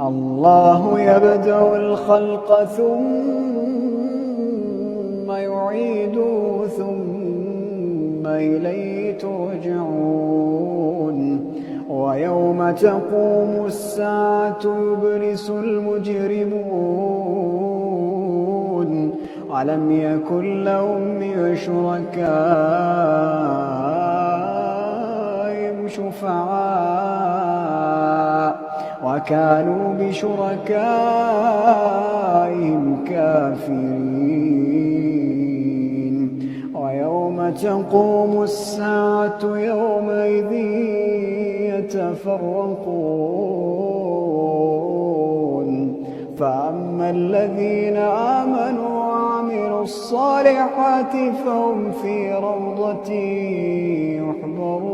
الله يبدأ الخلق ثم يعيده ثم إليه ترجعون ويوم تقوم الساعة يبلس المجرمون ولم يكن لهم من شركائهم شفعاء وكانوا بشركائهم كافرين ويوم تقوم الساعة يومئذ يتفرقون فأما الذين آمنوا وعملوا الصالحات فهم في روضة يحبرون